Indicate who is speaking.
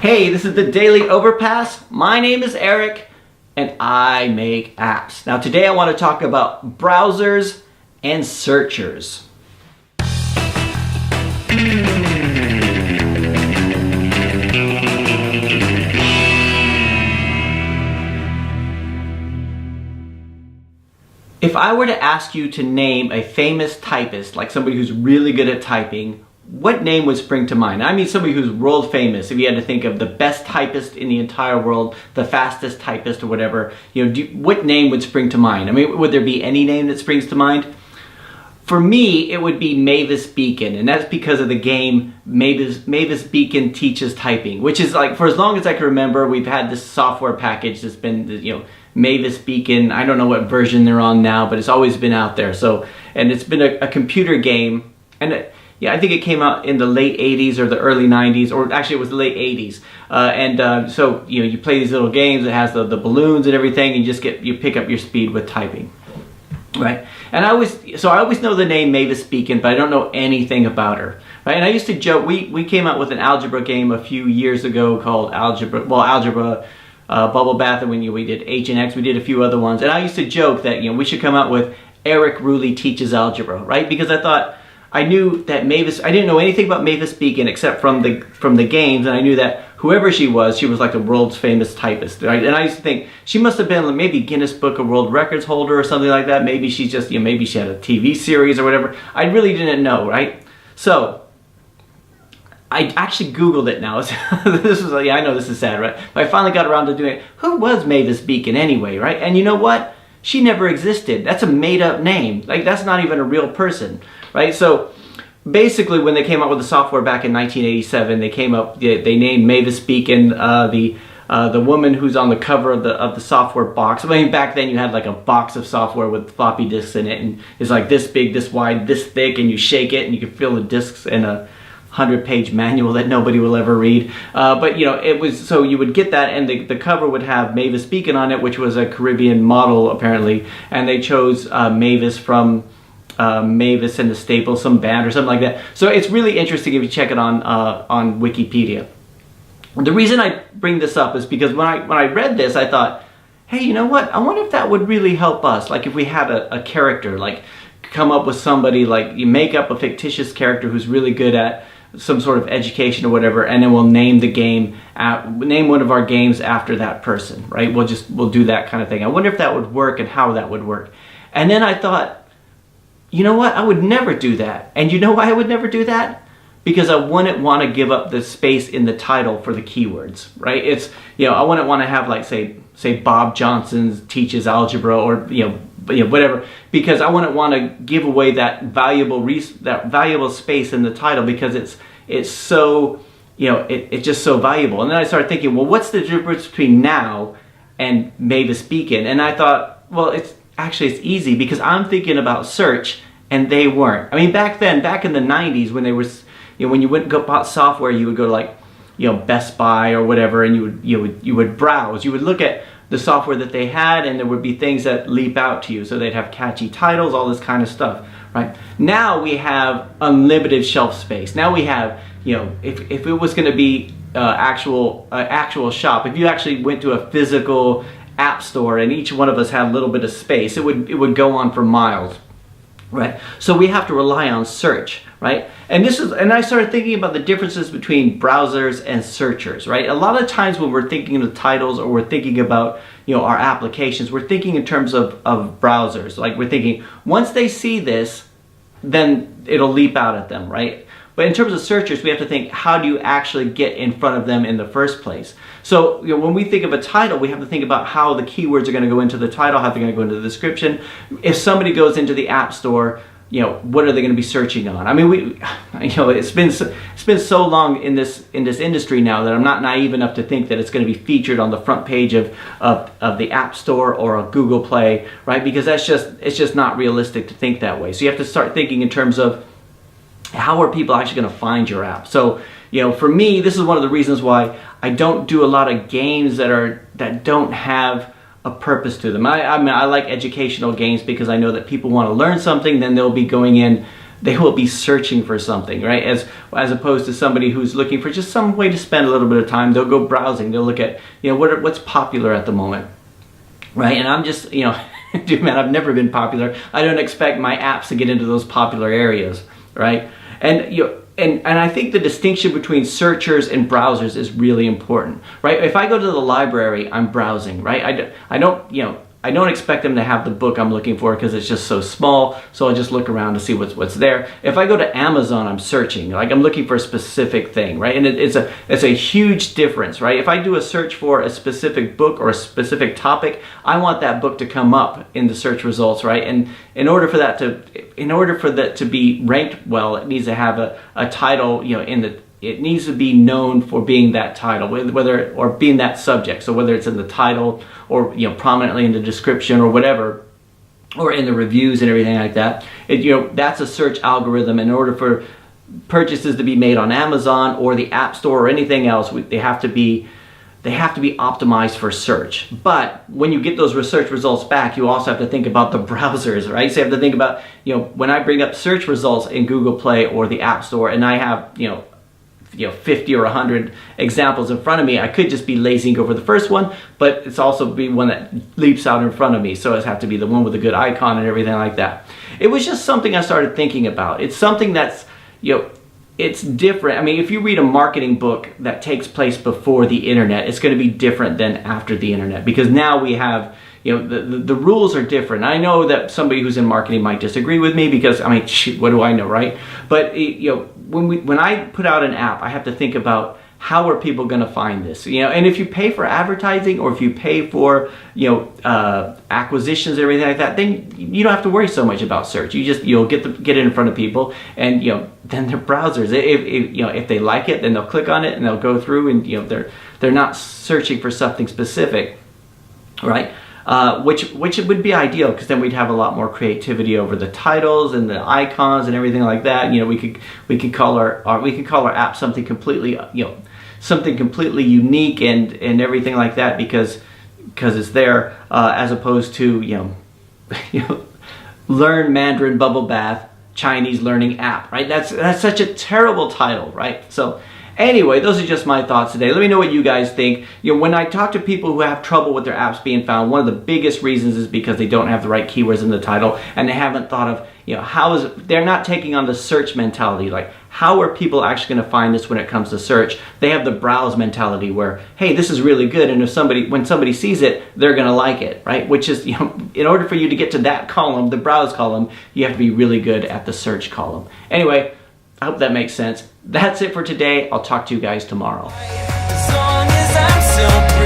Speaker 1: Hey, this is the Daily Overpass. My name is Eric and I make apps. Now today I want to talk about browsers and searchers. If I were to ask you to name a famous typist, like somebody who's really good at typing, what name would spring to mind? I mean somebody who's world famous. If you had to think of the best typist in the entire world, the fastest typist or whatever, what name would spring to mind? I mean, would there be any name that springs to mind? For me, it would be Mavis Beacon, and that's because of the game Mavis Beacon Teaches Typing, which is like, for as long as I can remember, we've had this software package that's been, Mavis Beacon. I don't know what version they're on now, but it's always been out there. So, and it's been a computer game, and yeah, I think it came out in the late 80s or the early 90s, or actually it was the late 80s. So you play these little games. It has the balloons and everything, and you pick up your speed with typing, right? And I always know the name Mavis Beacon, but I don't know anything about her, right? And I used to joke. We came out with an algebra game a few years ago called Algebra Bubble Bath, and when we did H and X, we did a few other ones. And I used to joke that we should come out with Eric Ruley Teaches Algebra, right? Because I thought, I knew that I didn't know anything about Mavis Beacon except from the games, and I knew that whoever she was like the world's famous typist, right? And I used to think she must have been maybe Guinness Book of World Records holder or something like that. Maybe she's just, maybe she had a TV series or whatever. I really didn't know, right? So I actually Googled it now. I know this is sad, right? But I finally got around to doing it. Who was Mavis Beacon anyway, right? And you know what? She never existed. That's a made-up name. Like, that's not even a real person, right? So basically, when they came out with the software back in 1987, they named Mavis Beacon the woman who's on the cover of the software box. I mean, back then you had like a box of software with floppy disks in it, and it's like this big, this wide, this thick, and you shake it, and you can feel the disks in a 100-page manual that nobody will ever read. But it was, so you would get that, and the cover would have Mavis Beacon on it, which was a Caribbean model apparently, and they chose Mavis from Mavis and the Staples, some band or something like that. So it's really interesting if you check it on Wikipedia. The reason I bring this up is because when I read this, I thought, hey, you know what? I wonder if that would really help us. Like if we had a character, like come up with somebody, like you make up a fictitious character who's really good at some sort of education or whatever, and then we'll name the game, name one of our games after that person, right? We'll do that kind of thing. I wonder if that would work and how that would work. And then I thought, you know what? I would never do that. And you know why I would never do that? Because I wouldn't want to give up the space in the title for the keywords, right? It's, I wouldn't want to have like, say Bob Johnson Teaches Algebra, or, whatever, because I wouldn't want to give away that valuable space in the title, because it's so, it's just so valuable. And then I started thinking, well, what's the difference between now and Mavis Beacon? And I thought, well, it's easy, because I'm thinking about search and they weren't. I mean, back then, back in the 90s, when they were, when you went and bought software, you would go to like, Best Buy or whatever, and you would browse. You would look at the software that they had, and there would be things that leap out to you. So they'd have catchy titles, all this kind of stuff, right? Now we have unlimited shelf space. Now we have, if it was going to be actual shop, if you actually went to a physical app store and each one of us had a little bit of space, it would go on for miles, right? So we have to rely on search, right? And I started thinking about the differences between browsers and searchers, right? A lot of times when we're thinking of titles, or we're thinking about, our applications, we're thinking in terms of browsers. Like we're thinking, once they see this, then it'll leap out at them, right? But in terms of searchers, we have to think, how do you actually get in front of them in the first place? So when we think of a title, we have to think about how the keywords are going to go into the title, how they're going to go into the description. If somebody goes into the App Store, what are they going to be searching on? I mean, it's been so long in this industry now that I'm not naive enough to think that it's going to be featured on the front page of the App Store or a Google Play, right? Because it's just not realistic to think that way. So you have to start thinking in terms of, how are people actually going to find your app? So, for me, this is one of the reasons why I don't do a lot of games that don't have a purpose to them. I mean, I like educational games because I know that people want to learn something, then they'll be going in they will be searching for something, right? As opposed to somebody who's looking for just some way to spend a little bit of time. They'll go browsing. They'll look at, what's popular at the moment, right? And I'm just, dude, man, I've never been popular. I don't expect my apps to get into those popular areas, right? And and I think the distinction between searchers and browsers is really important, right? If I go to the library, I'm browsing, right? I don't expect them to have the book I'm looking for because it's just so small, so I'll just look around to see what's there. If I go to Amazon, I'm searching, like I'm looking for a specific thing, right? And it's a huge difference, right? If I do a search for a specific book or a specific topic, I want that book to come up in the search results, right? And in order for that to be ranked well, it needs to have a title, it needs to be known for being that title, or being that subject. So whether it's in the title or prominently in the description or whatever, or in the reviews and everything like that, that's a search algorithm. In order for purchases to be made on Amazon or the App Store or anything else, they have to be optimized for search. But when you get those research results back, you also have to think about the browsers, right? So you have to think about, when I bring up search results in Google Play or the App Store, and I have 50 or 100 examples in front of me, I could just be lazy and go for the first one, but it's also be one that leaps out in front of me, so it has to be the one with a good icon and everything like that. It was just something I started thinking about. It's something that's, it's different. I mean, if you read a marketing book that takes place before the internet, it's going to be different than after the internet, because now we have, the rules are different. I know that somebody who's in marketing might disagree with me, because I mean, shoot, what do I know, right? But when I put out an app, I have to think about, how are people going to find this? And if you pay for advertising, or if you pay for acquisitions and everything like that, then you don't have to worry so much about search. You'll get it in front of people, and then their browsers, if they like it, then they'll click on it and they'll go through, and they're not searching for something specific, right? Which would be ideal, because then we'd have a lot more creativity over the titles and the icons and everything like that. We could call our app something completely unique and everything like that, because it's there, as opposed to learn Mandarin bubble bath Chinese learning app, right? That's such a terrible title, right? So anyway, those are just my thoughts today. Let me know what you guys think. When I talk to people who have trouble with their apps being found, one of the biggest reasons is because they don't have the right keywords in the title, and they haven't thought of, they're not taking on the search mentality. Like, how are people actually going to find this when it comes to search? They have the browse mentality where, hey, this is really good, and when somebody sees it, they're going to like it, right? Which is, in order for you to get to that column, the browse column, you have to be really good at the search column. Anyway, I hope that makes sense. That's it for today. I'll talk to you guys tomorrow. As long as I'm still